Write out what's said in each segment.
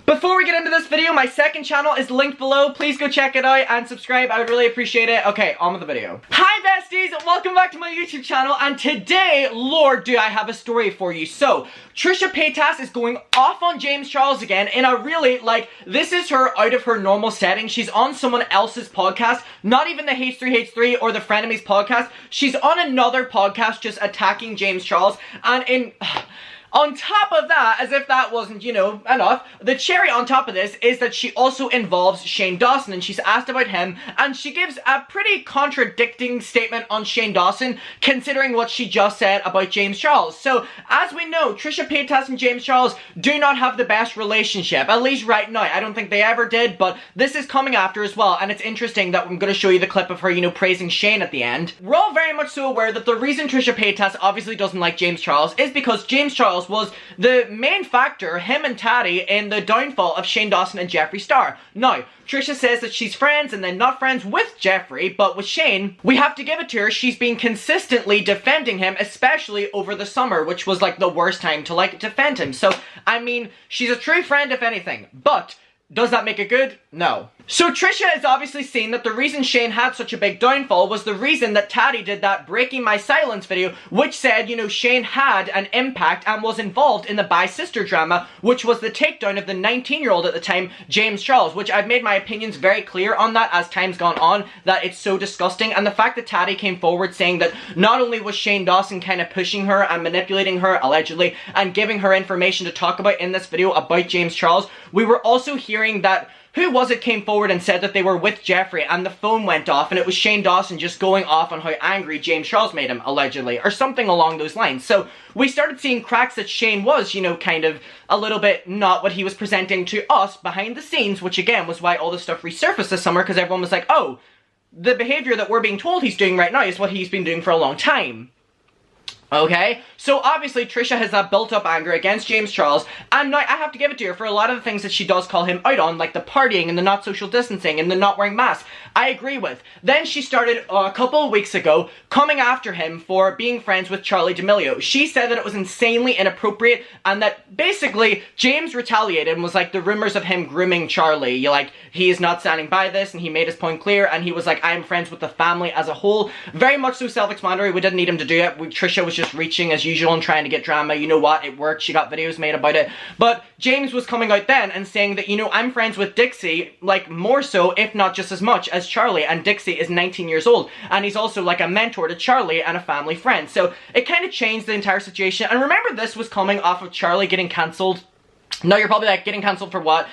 Before we get into this video, my second channel is linked below. Please go check it out and subscribe. I would really appreciate it. Okay, on with the video. Hi besties, welcome back to my YouTube channel, and today, Lord, do I have a story for you. So, Trisha Paytas is going off on James Charles again in a really, this is her out of her normal setting. She's on someone else's podcast, not even the H3H3 or the Frenemies podcast. She's on another podcast just attacking James Charles, and on top of that, as if that wasn't, enough, the cherry on top of this is that she also involves Shane Dawson, and she's asked about him, and she gives a pretty contradicting statement on Shane Dawson, considering what she just said about James Charles. So, as we know, Trisha Paytas and James Charles do not have the best relationship, at least right now. I don't think they ever did, but this is coming after as well, and it's interesting that I'm going to show you the clip of her, praising Shane at the end. We're all very much so aware that the reason Trisha Paytas obviously doesn't like James Charles is because James Charles was the main factor, him and Taddy, in the downfall of Shane Dawson and Jeffree Star. Now, Trisha says that she's friends and then not friends with Jeffree, but with Shane, we have to give it to her, she's been consistently defending him, especially over the summer, which was the worst time to defend him. So, I mean, she's a true friend if anything, but does that make it good? No. So Trisha has obviously seen that the reason Shane had such a big downfall was the reason that Taddy did that Breaking My Silence video, which said, Shane had an impact and was involved in the bi-sister drama, which was the takedown of the 19-year-old at the time, James Charles, which I've made my opinions very clear on that as time's gone on, that it's so disgusting. And the fact that Taddy came forward saying that not only was Shane Dawson kind of pushing her and manipulating her, allegedly, and giving her information to talk about in this video about James Charles, we were also hearing that who was it came forward and said that they were with Jeffree and the phone went off and it was Shane Dawson just going off on how angry James Charles made him, allegedly, or something along those lines. So we started seeing cracks that Shane was, kind of a little bit not what he was presenting to us behind the scenes, which again was why all this stuff resurfaced this summer, because everyone was like, oh, the behavior that we're being told he's doing right now is what he's been doing for a long time. Okay, so obviously Trisha has that built-up anger against James Charles, and now I have to give it to her for a lot of the things that she does call him out on, like the partying and the not social distancing and the not wearing masks, I agree with. Then she started a couple of weeks ago coming after him for being friends with Charli D'Amelio. She said that it was insanely inappropriate and that basically James retaliated and was like the rumors of him grooming Charli. He is not standing by this, and he made his point clear, and he was like, I am friends with the family as a whole. Very much so self-explanatory. We didn't need him to do it. Trisha was just reaching as usual and trying to get drama. You know what? It worked. She got videos made about it. But James was coming out then and saying that, I'm friends with Dixie, more so, if not just as much, as Charli, and Dixie is 19 years old. And he's also a mentor to Charli and a family friend. So it kind of changed the entire situation. And remember, this was coming off of Charli getting cancelled. Now you're probably like, getting cancelled for what?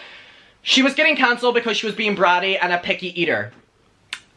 She was getting cancelled because she was being bratty and a picky eater.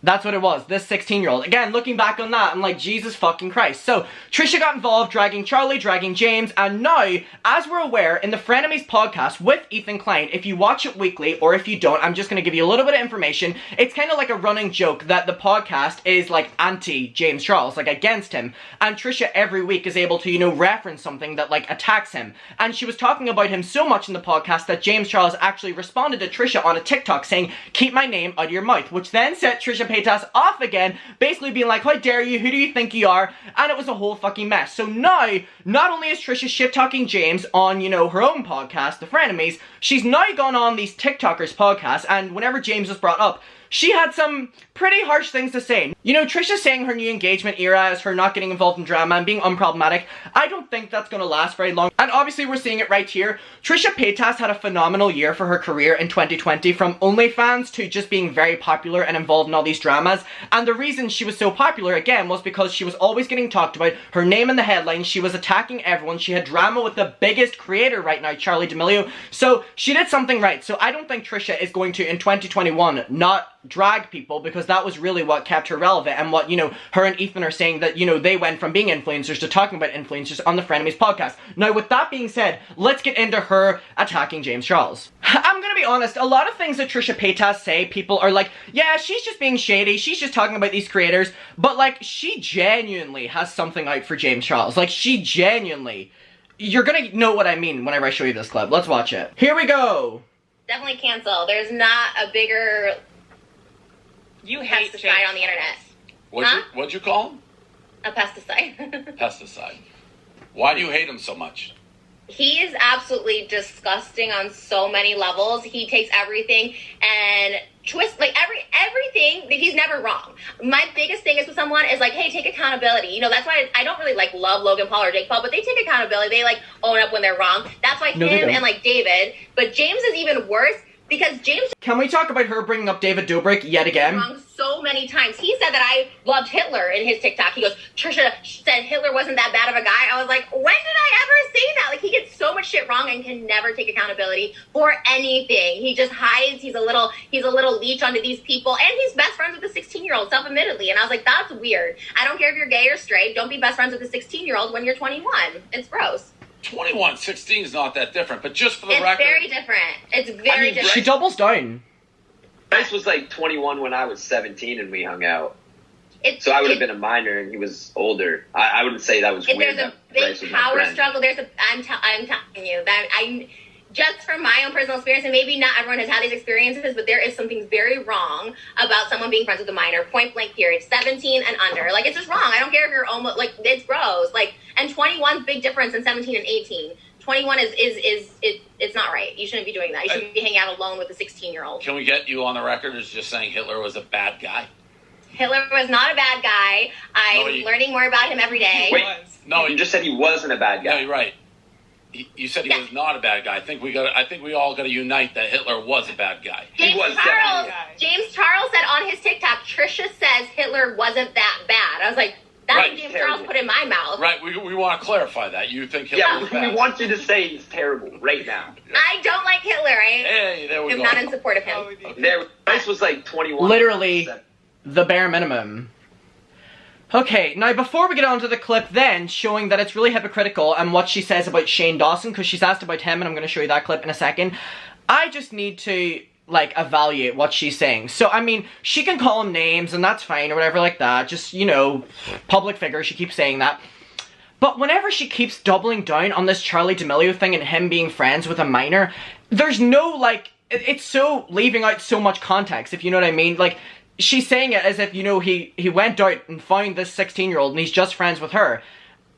That's what it was, this 16-year-old. Again, looking back on that, I'm like, Jesus fucking Christ. So, Trisha got involved, dragging Charli, dragging James, and now, as we're aware, in the Frenemies podcast with Ethan Klein, if you watch it weekly, or if you don't, I'm just going to give you a little bit of information. It's kind of like a running joke that the podcast is, anti-James Charles, against him. And Trisha every week is able to, reference something that, attacks him. And she was talking about him so much in the podcast that James Charles actually responded to Trisha on a TikTok saying, keep my name out of your mouth, which then set Trisha Paytas off again, basically being like, how dare you, who do you think you are? And it was a whole fucking mess. So now, not only is Trisha shit-talking James on, her own podcast, The Frenemies, she's now gone on these TikTokers podcasts, and whenever James was brought up, she had some pretty harsh things to say. Trisha saying her new engagement era is her not getting involved in drama and being unproblematic. I don't think that's going to last very long. And obviously we're seeing it right here. Trisha Paytas had a phenomenal year for her career in 2020, from OnlyFans to just being very popular and involved in all these dramas. And the reason she was so popular, again, was because she was always getting talked about, her name in the headlines, she was attacking everyone, she had drama with the biggest creator right now, Charli D'Amelio. So she did something right. So I don't think Trisha is going to, in 2021, not drag people, because that was really what kept her relevant, and what, her and Ethan are saying, that, they went from being influencers to talking about influencers on the Frenemies podcast. Now, with that being said, let's get into her attacking James Charles. I'm gonna be honest, a lot of things that Trisha Paytas say, people are like, yeah, she's just being shady, she's just talking about these creators, but, she genuinely has something out for James Charles. She genuinely... You're gonna know what I mean whenever I show you this clip. Let's watch it. Here we go! Definitely cancel. There's not a bigger... You hate pesticide on the internet. What'd you call him? A pesticide. Pesticide. Why do you hate him so much? He is absolutely disgusting on so many levels. He takes everything and twists, like, everything. He's never wrong. My biggest thing is with someone is like, hey, take accountability. You know, that's why I don't really like love Logan Paul or Jake Paul, but they take accountability. They like own up when they're wrong. That's why No, him and like David, but James is even worse because James Can we talk about her bringing up David Dobrik yet again? wrong so many times. He said that I loved Hitler in his TikTok. He goes, Trisha said Hitler wasn't that bad of a guy. I was like, when did I ever say that? Like, he gets so much shit wrong and can never take accountability for anything. He just hides. He's a little leech onto these people, and he's best friends with a 16-year-old, self-admittedly. And I was like, that's weird. I don't care if you're gay or straight. Don't be best friends with a 16-year-old when you're 21. It's gross. 21, 16 is not that different, but just for the It's record. very different. It's very different. She doubles down. Bryce was like 21 when I was 17 and we hung out. It's, So I would have been a minor and he was older. I wouldn't say that was if weird. there's a that big Bryce was my power friend. struggle, I'm telling you that I just from my own personal experience, and maybe not everyone has had these experiences, but there is something very wrong about someone being friends with a minor, point blank period, 17 and under. Like, it's just wrong. I don't care if you're almost, like, it's gross. Like, and 21's big difference than 17 and 18. 21 it's not right. You shouldn't be doing that. You shouldn't be hanging out alone with a 16-year-old. Can we get you on the record as just saying Hitler was a bad guy? Hitler was not a bad guy. I'm learning more about him every day. Wait, No, you just said he wasn't a bad No, guy. you're right. You said he was not a bad guy. I think we all got to unite that Hitler was a bad guy. He was James Charles said on his TikTok, Trisha says Hitler wasn't that bad. I was like, that's Right. what James Charles put in my mouth. Right, we want to clarify that. You think Hitler was Yeah, bad. we want you to say he's terrible right now. I don't like Hitler. Hey, there we I'm go. not in support of him. Bryce was like 21. Literally the bare minimum. Okay, now before we get on to the clip then, showing that it's really hypocritical and what she says about Shane Dawson, because she's asked about him and I'm going to show you that clip in a second, I just need to, like, evaluate what she's saying. So, I mean, she can call him names and that's fine or whatever like that, just, you know, public figure, she keeps saying that. But whenever she keeps doubling down on this Charli D'Amelio thing and him being friends with a minor, there's no, like, it's so leaving out so much context, if you know what I mean. Like, she's saying it as if, you know, he went out and found this 16-year-old and he's just friends with her.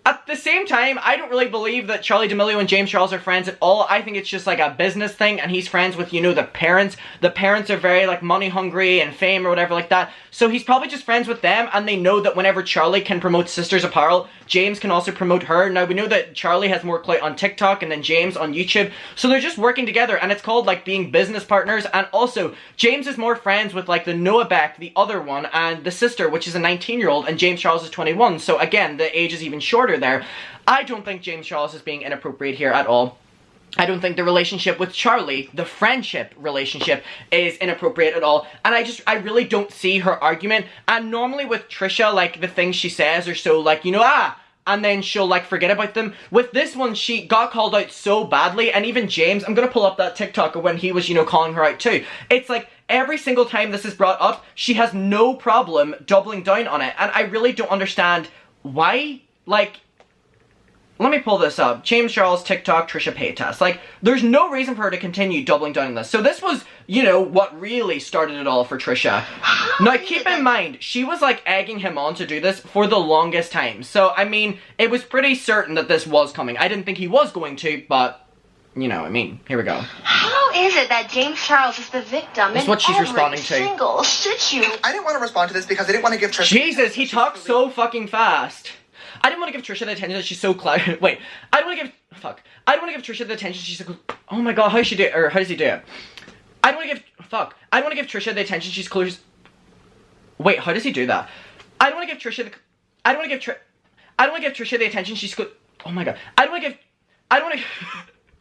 At the same time, I don't really believe that Charli D'Amelio and James Charles are friends at all. I think it's just like a business thing and he's friends with, you know, the parents. The parents are very, like, money hungry and fame or whatever like that. So he's probably just friends with them and they know that whenever Charli can promote Sisters Apparel, James can also promote her. Now, we know that Charli has more clout on TikTok and then James on YouTube. So they're just working together and it's called, like, being business partners. And also, James is more friends with, like, the Noah Beck, the other one, and the sister, which is a 19-year-old, and James Charles is 21. So again, the age is even shorter there. I don't think James Charles is being inappropriate here at all. I don't think the relationship with Charli, the friendship relationship, is inappropriate at all. And I really don't see her argument. And normally with Trisha, like, the things she says are so, like, you know, and then she'll, like, forget about them. With this one, she got called out so badly, and even James, I'm gonna pull up that TikTok of when he was, you know, calling her out too. It's like, every single time this is brought up, she has no problem doubling down on it. And I really don't understand why, like, let me pull this up. James Charles, TikTok, Trisha Paytas. Like, there's no reason for her to continue doubling down on this. So this was, you know, what really started it all for Trisha. Now, keep in mind, she was, like, egging him on to do this for the longest time. So, I mean, it was pretty certain that this was coming. I didn't think he was going to, but, you know, I mean, here we go. How is it that James Charles is the victim That's in what she's every responding to. single situation? I didn't want to respond to this because I didn't want to give Trisha... Jesus, he talks so fucking fast. I didn't want to give Trisha the attention that she's so wait. I don't want to give... Fuck. I don't want to give Trisha the attention she's so... Oh my god, how does she do it? Or how does he do it? I don't want to give... Fuck. I don't want to give Trisha the attention she's close... Wait, how does he do that? I don't want to give Trisha the... I don't want to give I don't want to give Trisha the attention she's... Oh my god. I don't want to give... I don't want to...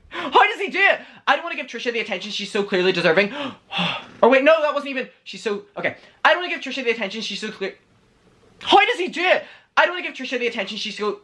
How does he do it? I don't want to give Trisha the attention she's so clearly deserving. Or wait, no, that wasn't even... She's so... Okay. I don't want to give Trisha the attention she's so clear... How does he do it? I don't want to give Trisha the attention she's so...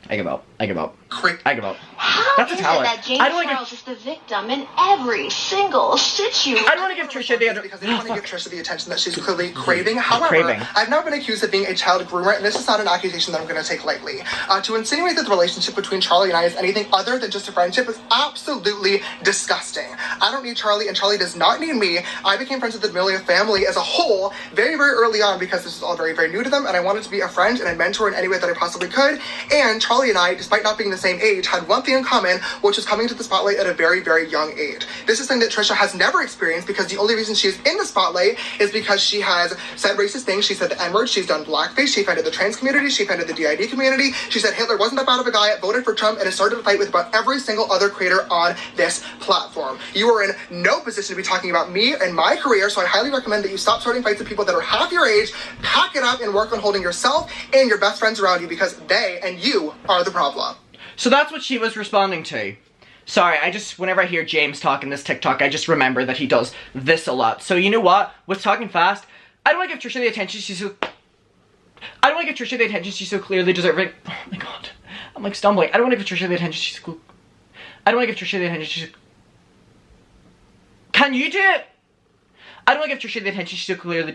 I give up. I give up. I give up. How That's a is it talent. that James I don't wanna Charles is the victim in every single situation? I don't want to give Trisha the other... Because I didn't want to give Trisha the attention that she's clearly craving. However, Craving. I've now been accused of being a child groomer, and this is not an accusation that I'm going to take lightly. To insinuate that the relationship between Charli and I is anything other than just a friendship is absolutely disgusting. I don't need Charli, and Charli does not need me. I became friends with the D'Amelio family as a whole very early on because this is all very new to them, and I wanted to be a friend and a mentor in any way that I possibly could. And Charlie and I, despite not being the same age, had one thing in common, which was coming to the spotlight at a very, very young age. This is something that Trisha has never experienced because the only reason she is in the spotlight is because she has said racist things. She said the N-word, she's done blackface, she offended the trans community, she offended the DID community, she said Hitler wasn't that bad of a guy, voted for Trump, and has started a fight with about every single other creator on this platform. You are in no position to be talking about me and my career, so I highly recommend that you stop starting fights with people that are half your age, pack it up, and work on holding yourself and your best friends around you because they and you are the problem. So that's what she was responding to. Sorry, whenever I hear James talk in this TikTok, I just remember that he does this a lot. So you know what? With talking fast, I don't want to give Trisha the attention she's so clearly deserving. Oh my god. I'm like stumbling. I don't want to give Trisha the attention she's so... Can you do it? I don't want to give Trisha the attention she's so clearly...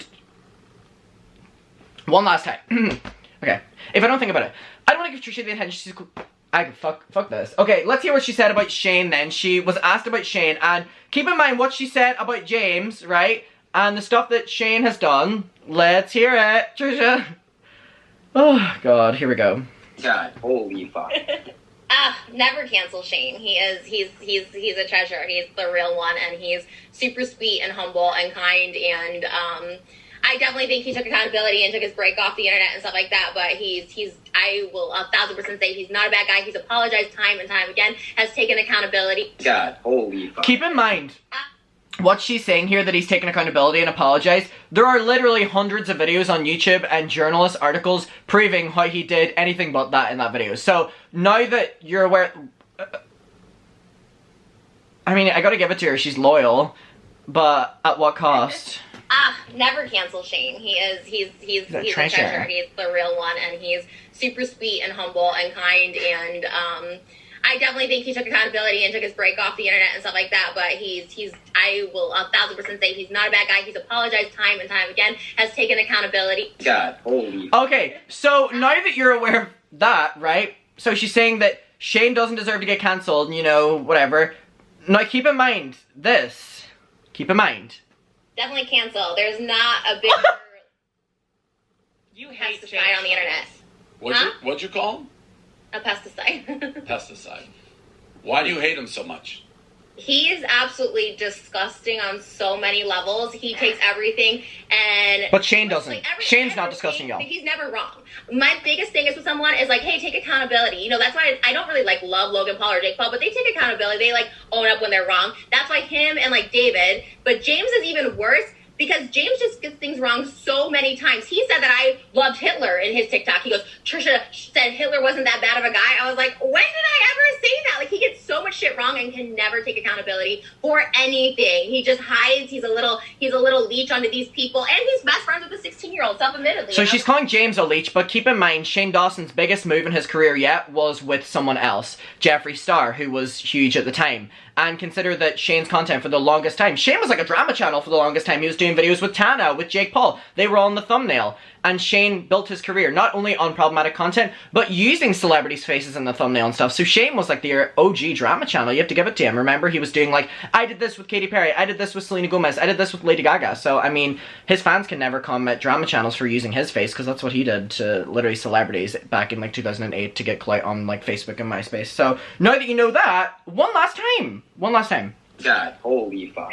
One last time. Okay. If I don't think about it. I don't want to give Trisha the attention she's... Fuck this. Okay, let's hear what she said about Shane then. She was asked about Shane, and keep in mind what she said about James, right? And the stuff that Shane has done. Let's hear it, Trisha. Oh, God, here we go. God, holy fuck. Never cancel Shane. He's a treasure. He's the real one, and he's super sweet and humble and kind, and I definitely think he took accountability and took his break off the internet and stuff like that, but I will 1,000% say he's not a bad guy. He's apologized time and time again, has taken accountability. God, holy fuck. Keep in mind, what she's saying here, that he's taken accountability and apologized, there are literally hundreds of videos on YouTube and journalist articles proving how he did anything but that in that video. So, now that you're aware... I mean, I gotta give it to her, she's loyal, but at what cost? Never cancel Shane. He's a treasure. He's the real one, and he's super sweet and humble and kind, and I definitely think he took accountability and took his break off the internet and stuff like that, but I will 1,000% say he's not a bad guy. He's apologized time and time again, has taken accountability. God, holy... Okay, so now that you're aware of that, right? So she's saying that Shane doesn't deserve to get cancelled, you know, whatever. Now keep in mind this. Keep in mind. Definitely cancel. There's not a big You hate pesticide on the internet. What'd you call him? A pesticide. Pesticide. Why do you hate him so much? He is absolutely disgusting on so many levels. He takes everything and... But Shane doesn't. Shane's not disgusting, y'all. He's never wrong. My biggest thing is with someone is like, hey, take accountability. You know, that's why I don't really like love Logan Paul or Jake Paul, but they take accountability. They like own up when they're wrong. That's why him and like David, but James is even worse. Because James just gets things wrong so many times. He said that I loved Hitler in his TikTok. He goes, Trisha said Hitler wasn't that bad of a guy. I was like, when did I ever say that? Like, he gets so much shit wrong and can never take accountability for anything. He just hides. He's a little leech onto these people. And he's best friends with a 16-year-old, self-admittedly. So she's calling James a leech, but keep in mind, Shane Dawson's biggest move in his career yet was with someone else, Jeffree Star, who was huge at the time. And consider that Shane's content for the longest time. Shane was like a drama channel for the longest time. He was doing videos with Tana, with Jake Paul. They were all in the thumbnail. And Shane built his career not only on problematic content, but using celebrities' faces in the thumbnail and stuff. So Shane was like the OG drama channel. You have to give it to him. Remember, he was doing like, I did this with Katy Perry. I did this with Selena Gomez. I did this with Lady Gaga. So, I mean, his fans can never come at drama channels for using his face, because that's what he did to literally celebrities back in like 2008 to get clout on like Facebook and MySpace. So, now that you know that, one last time. God, holy fuck.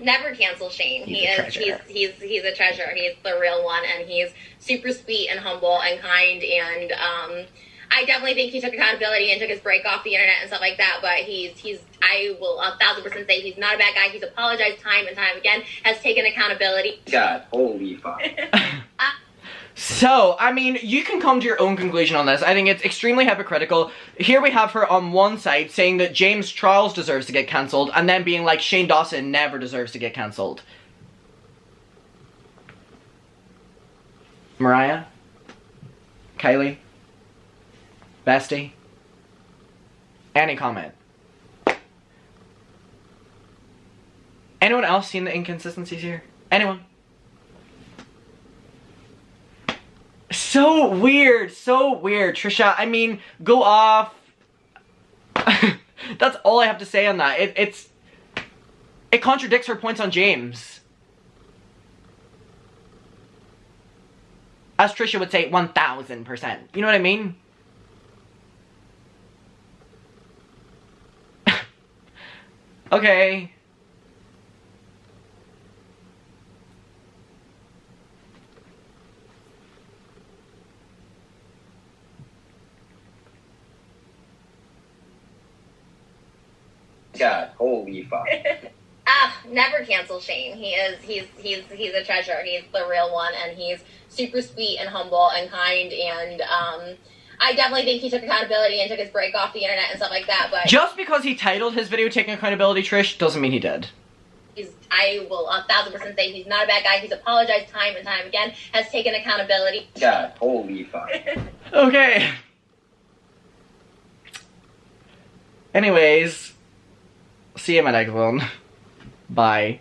Never cancel Shane. He's a treasure. He's the real one, and he's super sweet and humble and kind, and I definitely think he took accountability and took his break off the internet and stuff like that, but I will 1,000% say he's not a bad guy. He's apologized time and time again, has taken accountability. God, holy fuck. So, I mean, you can come to your own conclusion on this. I think it's extremely hypocritical. Here we have her on one side saying that James Charles deserves to get cancelled, and then being like, Shane Dawson never deserves to get cancelled. Mariah? Kylie? Bestie? Any comment? Anyone else seen the inconsistencies here? Anyone? So weird, Trisha. I mean, go off. That's all I have to say on that. It contradicts her points on James. As Trisha would say, 1,000%. You know what I mean? Okay. God, holy fuck. Never cancel Shane. He's a treasure. He's the real one, and he's super sweet and humble and kind, and I definitely think he took accountability and took his break off the internet and stuff like that, but Just because he titled his video Taking Accountability, Trish, doesn't mean he did. I will 1,000% say he's not a bad guy. He's apologized time and time again, has taken accountability. God, holy fuck. Okay. Anyways, see you in my next one. Bye.